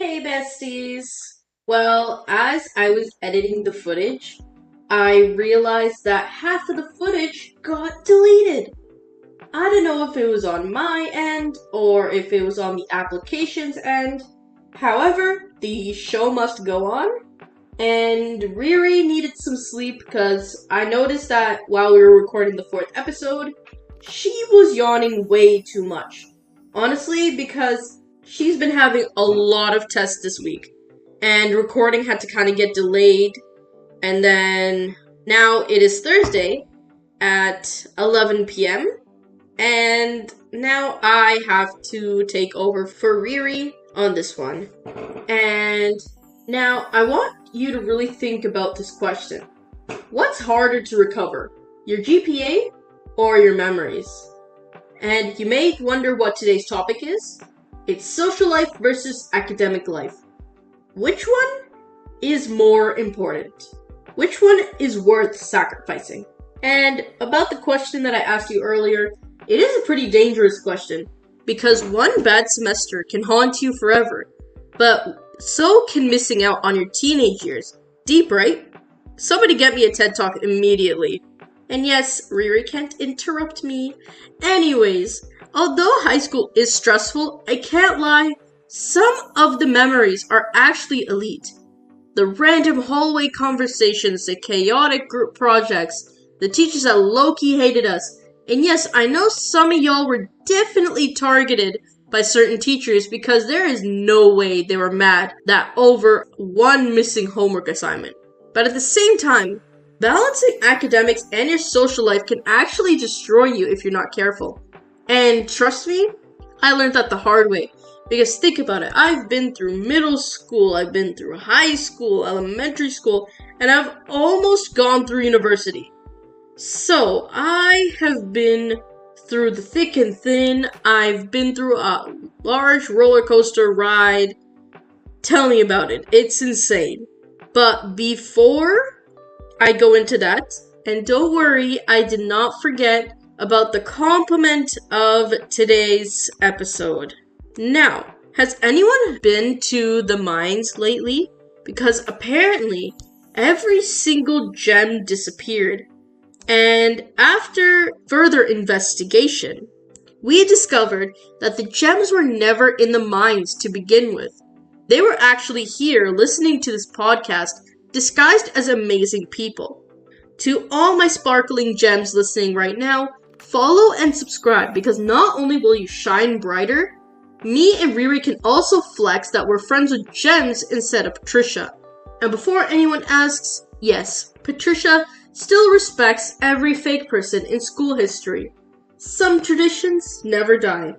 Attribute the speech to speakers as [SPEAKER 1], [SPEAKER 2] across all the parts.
[SPEAKER 1] Hey besties! Well, as I was editing the footage, I realized that half of the footage got deleted. I don't know if it was on my end or if it was on the application's end. However, the show must go on, and Riri needed some sleep because I noticed that while we were recording the fourth episode, she was yawning way too much. Honestly, because she's been having a lot of tests this week, and recording had to kind of get delayed, and then now it is Thursday at 11 p.m., and now I have to take over for Riri on this one. And now I want you to really think about this question. What's harder to recover, your GPA or your memories? And you may wonder what today's topic is. It's social life versus academic life. Which one is more important? Which one is worth sacrificing? And about the question that I asked you earlier, it is a pretty dangerous question because one bad semester can haunt you forever, but so can missing out on your teenage years. Deep, right? Somebody get me a TED Talk immediately. And yes, Riri can't interrupt me. Anyways, although high school is stressful, I can't lie, some of the memories are actually elite. The random hallway conversations, the chaotic group projects, the teachers that low-key hated us. And yes, I know some of y'all were definitely targeted by certain teachers because there is no way they were mad that over one missing homework assignment. But at the same time, balancing academics and your social life can actually destroy you if you're not careful. And trust me, I learned that the hard way. Because think about it, I've been through middle school, I've been through high school, elementary school, and I've almost gone through university. So, I have been through the thick and thin. I've been through a large roller coaster ride. Tell me about it. It's insane. But before I go into that, and don't worry, I did not forget about the compliment of today's episode. Now, has anyone been to the mines lately? Because apparently, every single gem disappeared. And after further investigation, we discovered that the gems were never in the mines to begin with. They were actually here listening to this podcast, disguised as amazing people. To all my sparkling gems listening right now, follow and subscribe because not only will you shine brighter, me and Riri can also flex that we're friends with gems instead of Patricia. And before anyone asks, yes, Patricia still respects every fake person in school history. Some traditions never die.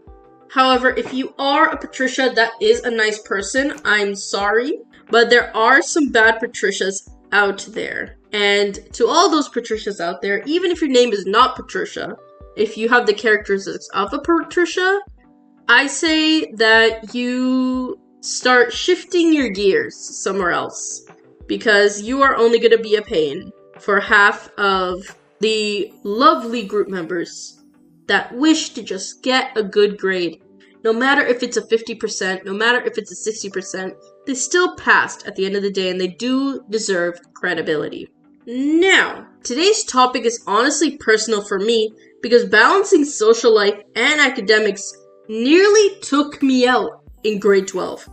[SPEAKER 1] However, if you are a Patricia that is a nice person, I'm sorry, but there are some bad Patricias out there. And to all those Patricias out there, even if your name is not Patricia, if you have the characteristics of a Patricia, I say that you start shifting your gears somewhere else, because you are only going to be a pain for half of the lovely group members that wish to just get a good grade. No matter if it's a 50%, no matter if it's a 60%, they still passed at the end of the day and they do deserve credibility. Now, today's topic is honestly personal for me because balancing social life and academics nearly took me out in grade 12.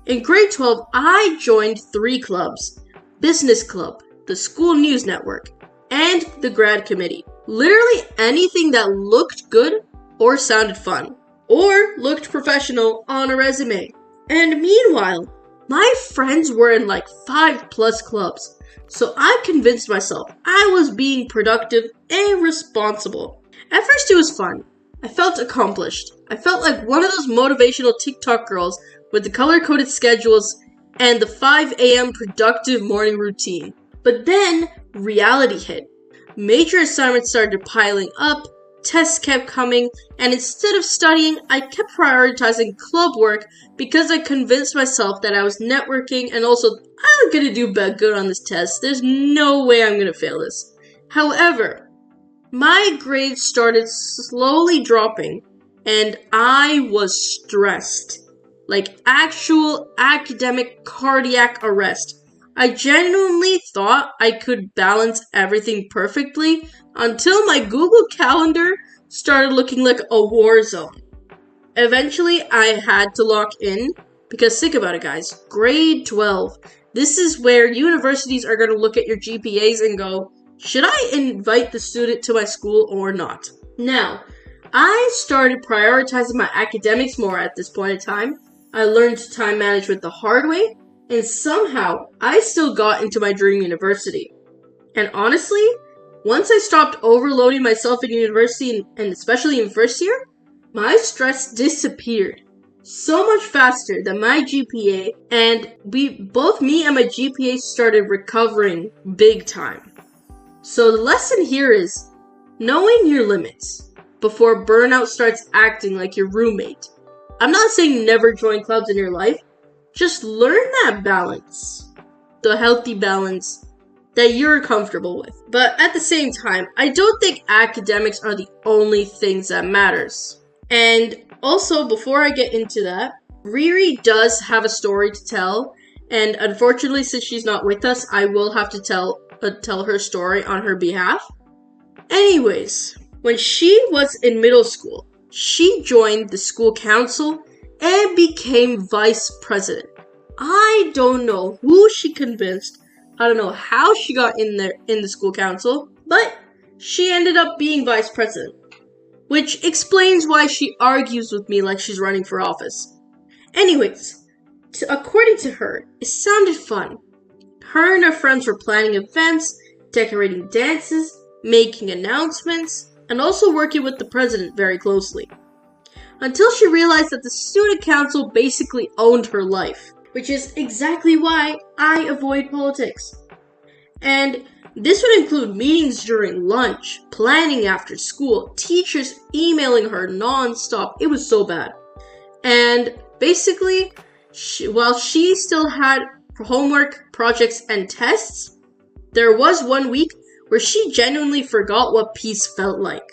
[SPEAKER 1] In grade 12, I joined 3 clubs: Business Club, the School News Network, and the Grad Committee. Literally anything that looked good or sounded fun, or looked professional on a resume. And meanwhile, my friends were in like 5+ clubs, so I convinced myself I was being productive and responsible. At first it was fun. I felt accomplished. I felt like one of those motivational TikTok girls with the color-coded schedules and the 5 a.m. productive morning routine. But then, reality hit. Major assignments started piling up, tests kept coming, and instead of studying, I kept prioritizing club work because I convinced myself that I was networking and also, I'm gonna do good on this test. There's no way I'm gonna fail this. However, my grades started slowly dropping, and I was stressed. like actual academic cardiac arrest. I genuinely thought I could balance everything perfectly until my Google Calendar started looking like a war zone. Eventually, I had to lock in because think about it, guys. Grade 12. This is where universities are going to look at your GPAs and go, should I invite the student to my school or not? Now, I started prioritizing my academics more at this point in time. I learned time management the hard way, and somehow I still got into my dream university. And honestly, once I stopped overloading myself in university, and especially in first year, my stress disappeared so much faster than my GPA, and both me and my GPA started recovering big time. So the lesson here is knowing your limits before burnout starts acting like your roommate. I'm not saying never join clubs in your life, just learn that balance, the healthy balance that you're comfortable with. But at the same time, I don't think academics are the only things that matters. And also, before I get into that, Riri does have a story to tell, and unfortunately, since she's not with us, I will have to tell her story on her behalf. Anyways, when she was in middle school, she joined the school council and became vice president. I don't know who she convinced. I don't know how she got in there in the school council, but she ended up being vice president. Which explains why she argues with me like she's running for office. Anyways, according to her, it sounded fun. Her and her friends were planning events, decorating dances, making announcements, and also working with the president very closely. Until she realized that the student council basically owned her life, which is exactly why I avoid politics. And this would include meetings during lunch, planning after school, teachers emailing her non-stop. It was so bad. And basically, while she still had homework, projects, and tests, there was one week where she genuinely forgot what peace felt like.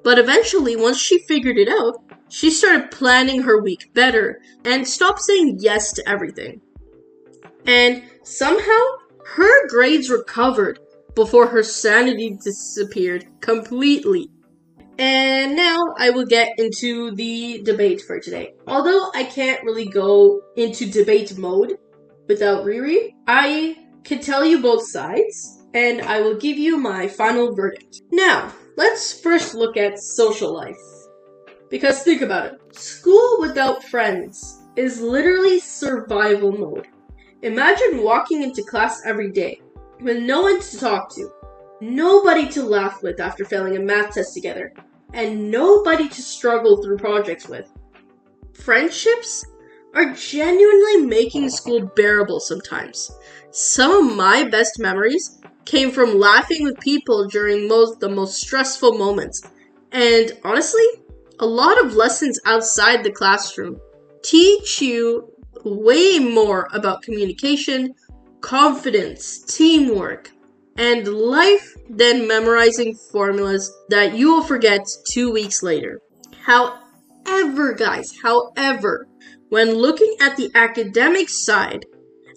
[SPEAKER 1] But eventually, once she figured it out, she started planning her week better and stopped saying yes to everything. And somehow, her grades recovered before her sanity disappeared completely. And now I will get into the debate for today. Although I can't really go into debate mode without Riri, I can tell you both sides, and I will give you my final verdict. Now, let's first look at social life. Because think about it. School without friends is literally survival mode. Imagine walking into class every day with no one to talk to, nobody to laugh with after failing a math test together, and nobody to struggle through projects with. Friendships are genuinely making school bearable sometimes. Some of my best memories came from laughing with people during the most stressful moments. And honestly, a lot of lessons outside the classroom teach you way more about communication, confidence, teamwork, and life than memorizing formulas that you will forget 2 weeks later. However, when looking at the academic side,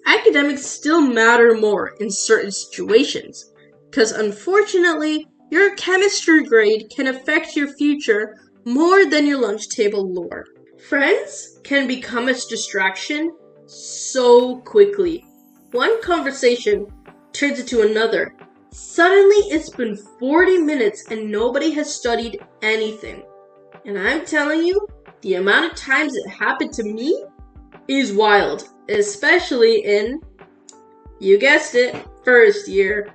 [SPEAKER 1] academics still matter more in certain situations, because unfortunately, your chemistry grade can affect your future more than your lunch table lore. Friends can become a distraction so quickly. One conversation turns into another. Suddenly, it's been 40 minutes and nobody has studied anything. And I'm telling you, the amount of times it happened to me is wild. Especially in, you guessed it, first year.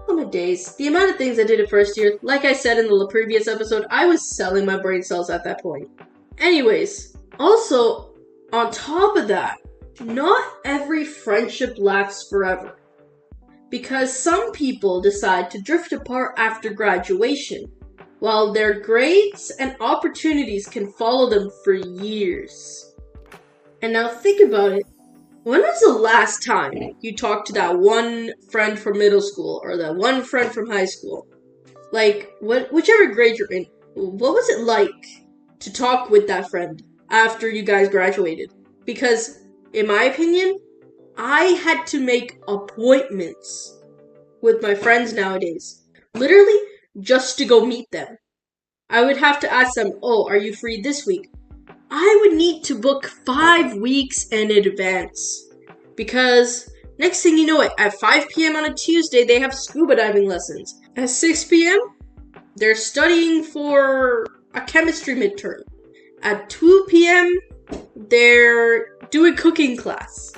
[SPEAKER 1] Oh my days. The amount of things I did in first year, like I said in the previous episode, I was selling my brain cells at that point. Anyways, also, on top of that, not every friendship lasts forever. Because some people decide to drift apart after graduation, while their grades and opportunities can follow them for years. And now think about it. When was the last time you talked to that one friend from middle school or that one friend from high school? Like, whichever grade you're in, what was it like to talk with that friend? after you guys graduated. Because, in my opinion, I had to make appointments with my friends nowadays. Literally, just to go meet them. I would have to ask them, oh, are you free this week? I would need to book 5 weeks in advance. Because next thing you know it, at 5 p.m. on a Tuesday, they have scuba diving lessons. At 6 p.m., they're studying for a chemistry midterm. At 2 p.m., they're doing cooking class.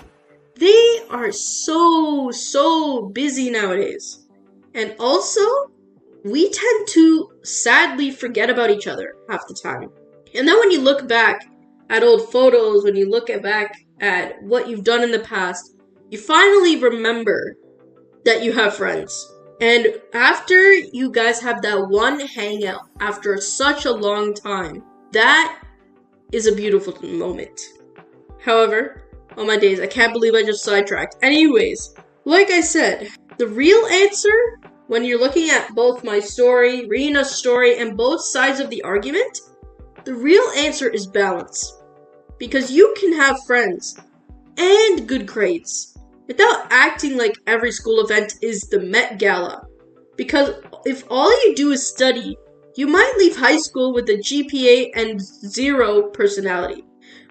[SPEAKER 1] They are so busy nowadays. And also, we tend to sadly forget about each other half the time. And then when you look back at old photos, when you look back at what you've done in the past, you finally remember that you have friends. And after you guys have that one hangout after such a long time, that is a beautiful moment. However, on my days, I can't believe I just sidetracked. Anyways, like I said, the real answer, when you're looking at both my story, Rena's story, and both sides of the argument, the real answer is balance. Because you can have friends and good grades without acting like every school event is the Met Gala. Because if all you do is study, you might leave high school with a GPA and 0 personality.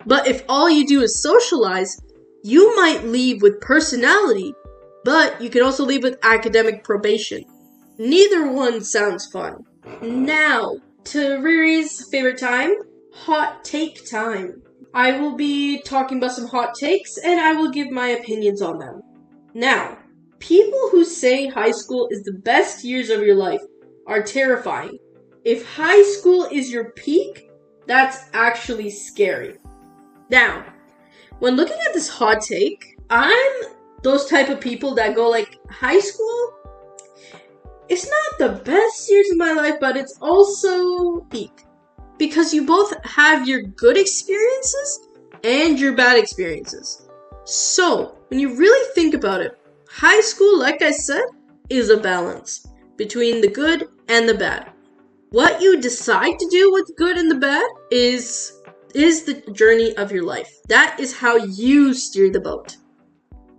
[SPEAKER 1] But if all you do is socialize, you might leave with personality, but you can also leave with academic probation. Neither one sounds fun. Now, to Riri's favorite time, hot take time. I will be talking about some hot takes, and I will give my opinions on them. Now, people who say high school is the best years of your life are terrifying. If high school is your peak, that's actually scary. Now, when looking at this hot take, I'm those type of people that go like, high school? It's not the best years of my life, but it's also peak. Because you both have your good experiences and your bad experiences. So, when you really think about it, high school, like I said, is a balance between the good and the bad. What you decide to do with the good and the bad is the journey of your life. That is how you steer the boat.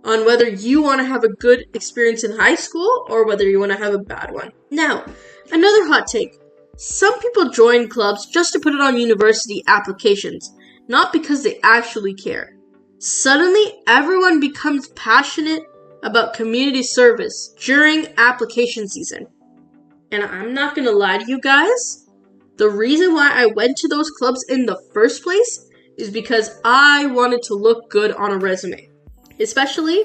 [SPEAKER 1] On whether you want to have a good experience in high school or whether you want to have a bad one. Now, another hot take. Some people join clubs just to put it on university applications, not because they actually care. Suddenly, everyone becomes passionate about community service during application season. And I'm not gonna lie to you guys, the reason why I went to those clubs in the first place is because I wanted to look good on a resume. Especially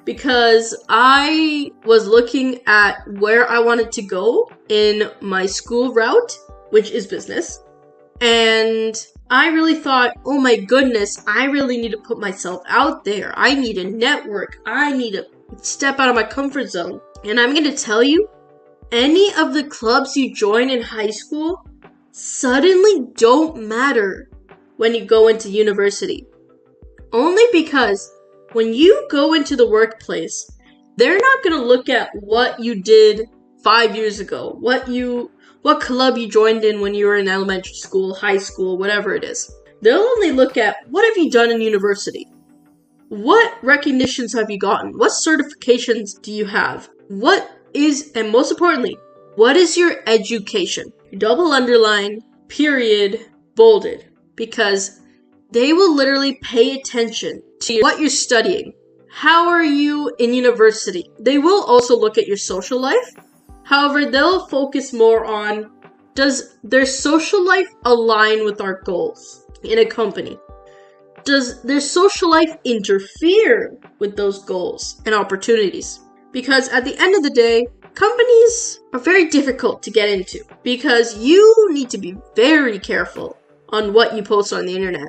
[SPEAKER 1] because I was looking at where I wanted to go in my school route, which is business. And I really thought, oh my goodness, I really need to put myself out there. I need a network. I need to step out of my comfort zone. And I'm going to tell you, any of the clubs you join in high school suddenly don't matter when you go into university. Only because when you go into the workplace, they're not going to look at what you did 5 years ago, what club you joined in when you were in elementary school, high school, whatever it is. They'll only look at what have you done in university? What recognitions have you gotten? What certifications do you have? What is, and most importantly, what is your education? Double underline, period, bolded, because they will literally pay attention to what you're studying. How are you in university? They will also look at your social life. However, they'll focus more on, does their social life align with our goals in a company? Does their social life interfere with those goals and opportunities? Because at the end of the day, companies are very difficult to get into because you need to be very careful on what you post on the internet.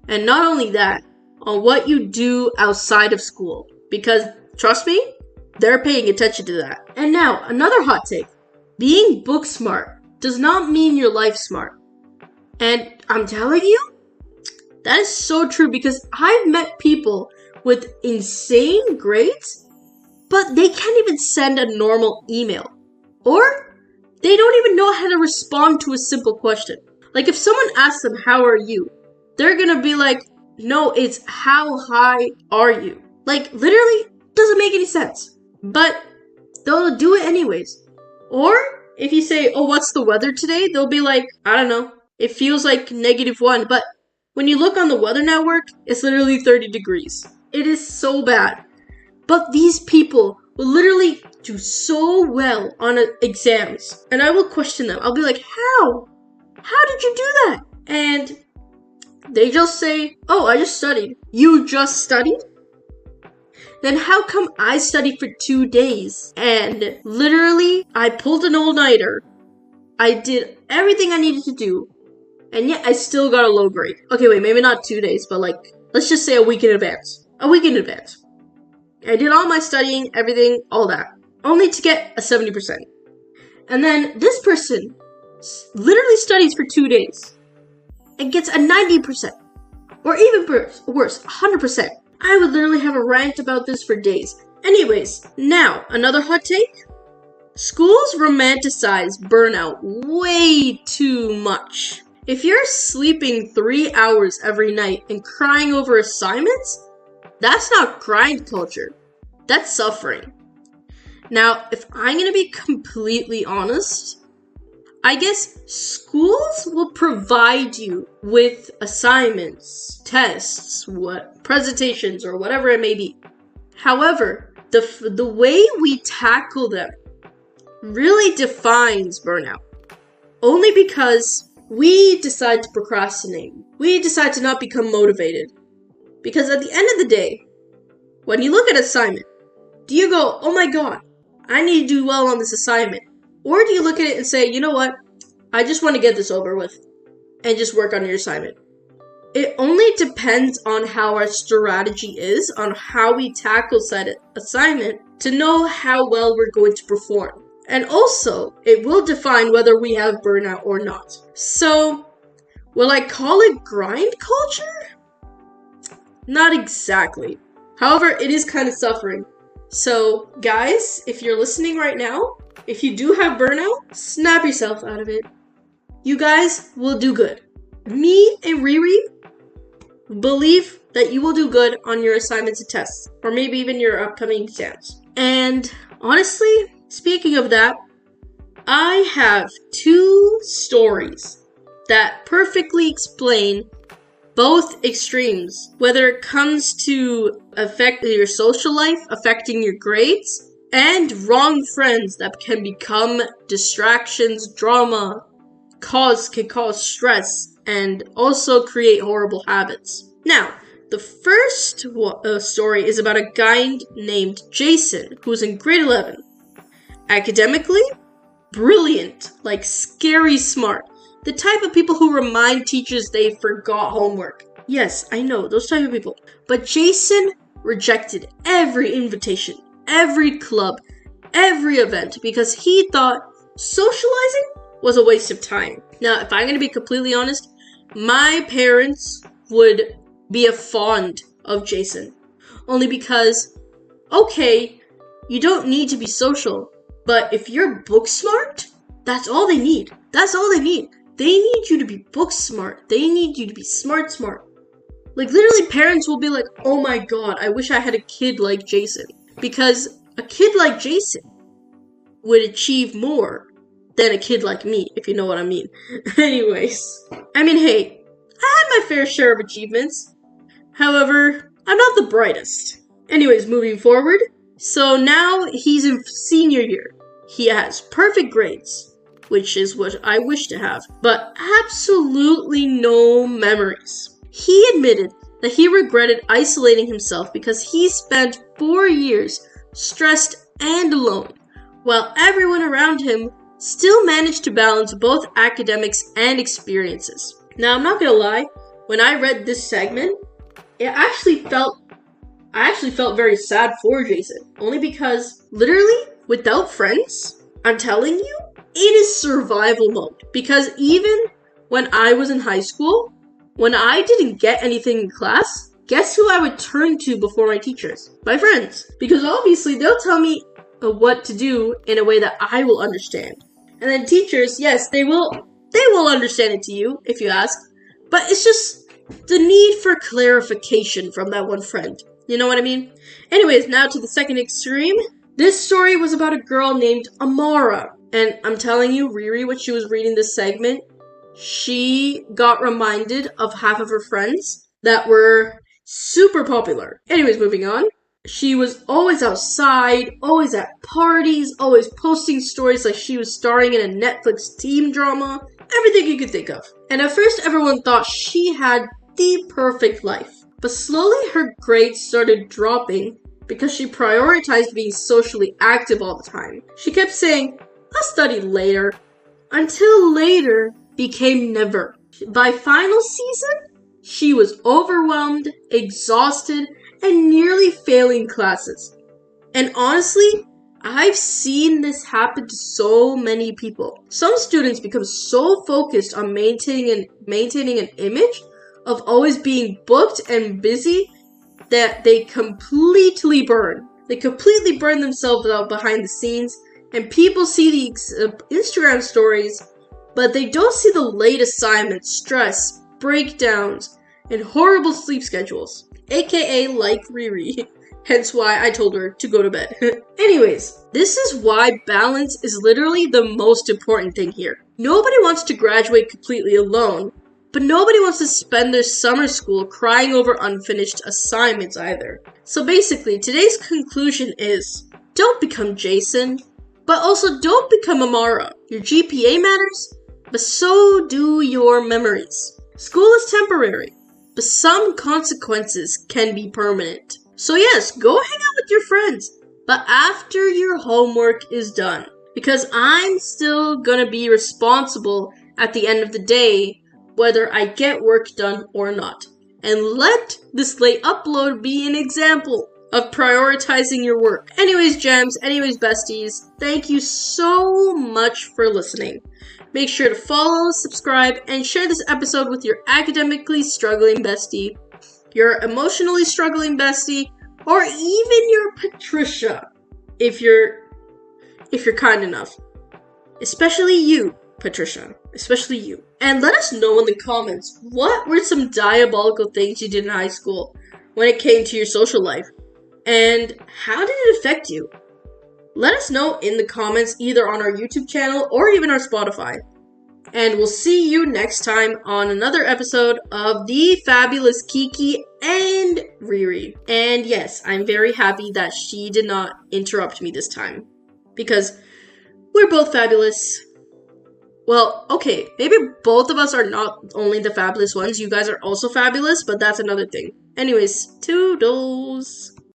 [SPEAKER 1] And not only that, on what you do outside of school. Because, trust me, they're paying attention to that. And now, another hot take. Being book smart does not mean you're life smart. And I'm telling you, that is so true because I've met people with insane grades, but they can't even send a normal email. Or they don't even know how to respond to a simple question. Like if someone asks them, how are you? they're gonna be like, no, it's how high are you? Like, literally doesn't make any sense. But they'll do it anyways. Or if you say, oh, what's the weather today? They'll be like, I don't know. It feels like -1. But when you look on the weather network, it's literally 30 degrees. It is so bad. But these people will literally do so well on exams. And I will question them. I'll be like, how? How did you do that? And they just say, oh, I just studied. You just studied? Then how come I studied for 2 days? And literally, I pulled an all-nighter. I did everything I needed to do. And yet I still got a low grade. Okay, wait, maybe not 2 days, but like, let's just say a week in advance. A week in advance. I did all my studying, everything, all that. Only to get a 70%. And then this person literally studies for 2 days. And gets a 90%. Or even worse, 100%. I would literally have a rant about this for days. Anyways, now, another hot take. Schools romanticize burnout way too much. If you're sleeping 3 hours every night and crying over assignments, that's not grind culture. That's suffering. Now, if I'm gonna be completely honest, I guess schools will provide you with assignments, tests, presentations, or whatever it may be. However, the way we tackle them really defines burnout. Only because we decide to procrastinate. We decide to not become motivated. Because at the end of the day, when you look at an assignment, do you go, oh my god, I need to do well on this assignment? Or do you look at it and say, you know what, I just want to get this over with and just work on your assignment? It only depends on how our strategy is, on how we tackle said assignment to know how well we're going to perform. And also, it will define whether we have burnout or not. So, will I call it grind culture? Not exactly. However, it is kind of suffering. So, guys, if you're listening right now, if you do have burnout, snap yourself out of it. You guys will do good. Me and Riri believe that you will do good on your assignments and tests, or maybe even your upcoming exams. And honestly, speaking of that, I have 2 stories that perfectly explain both extremes, whether it comes to affecting your social life, affecting your grades, and wrong friends that can become distractions, drama, can cause stress, and also create horrible habits. Now, the first story is about a guy named Jason, who's in grade 11. Academically, brilliant, like scary smart. The type of people who remind teachers they forgot homework. Yes, I know, those type of people. But Jason rejected every invitation, every club, every event, because he thought socializing was a waste of time. Now, if I'm going to be completely honest, my parents would be fond of Jason. Only because, okay, you don't need to be social, but if you're book smart, that's all they need. That's all they need. They need you to be book smart. They need you to be smart. Like, literally, parents will be like, oh my god, I wish I had a kid like Jason. Because a kid like Jason would achieve more than a kid like me, if you know what I mean. Anyways, I mean, hey, I had my fair share of achievements. However, I'm not the brightest. Anyways, moving forward. So now he's in senior year. He has perfect grades, which is what I wish to have, but absolutely no memories. He admitted that he regretted isolating himself because he spent 4 years stressed and alone, while everyone around him still managed to balance both academics and experiences. Now, I'm not gonna lie, when I read this segment, I actually felt very sad for Jason, only because literally without friends, I'm telling you, it is survival mode. Because even when I was in high school, when I didn't get anything in class, guess who I would turn to before my teachers? My friends. Because obviously they'll tell me what to do in a way that I will understand. And then teachers, yes, they will understand it to you if you ask. But it's just the need for clarification from that one friend. You know what I mean? Anyways, now to the second extreme. This story was about a girl named Amara. And I'm telling you, Riri, when she was reading this segment, she got reminded of half of her friends that were super popular. Anyways, moving on. She was always outside, always at parties, always posting stories like she was starring in a Netflix teen drama, everything you could think of. And at first, everyone thought she had the perfect life. But slowly, her grades started dropping because she prioritized being socially active all the time. She kept saying, "I'll study later," until later became never. By final season, she was overwhelmed, exhausted, and nearly failing classes. And honestly, I've seen this happen to so many people. Some students become so focused on maintaining an image of always being booked and busy that they completely burn. They completely burn themselves out behind the scenes, and people see the Instagram stories, but they don't see the late assignments, stress, breakdowns, and horrible sleep schedules. AKA like Riri. Hence why I told her to go to bed. Anyways, this is why balance is literally the most important thing here. Nobody wants to graduate completely alone, but nobody wants to spend their summer school crying over unfinished assignments either. So basically, today's conclusion is, don't become Jason, but also don't become Amara. Your GPA matters, but so do your memories. School is temporary, but some consequences can be permanent. So yes, go hang out with your friends, but after your homework is done. Because I'm still gonna be responsible at the end of the day, whether I get work done or not. And let this late upload be an example of prioritizing your work. Anyways, gems, anyways, besties, thank you so much for listening. Make sure to follow, subscribe, and share this episode with your academically struggling bestie, your emotionally struggling bestie, or even your Patricia, if you're kind enough. Especially you, Patricia. Especially you. And let us know in the comments, what were some diabolical things you did in high school when it came to your social life? And how did it affect you? Let us know in the comments either on our YouTube channel or even our Spotify. And we'll see you next time on another episode of the fabulous Kiki and Riri. And yes, I'm very happy that she did not interrupt me this time, because we're both fabulous. Well, okay, maybe both of us are not only the fabulous ones, you guys are also fabulous, but that's another thing. Anyways, toodles!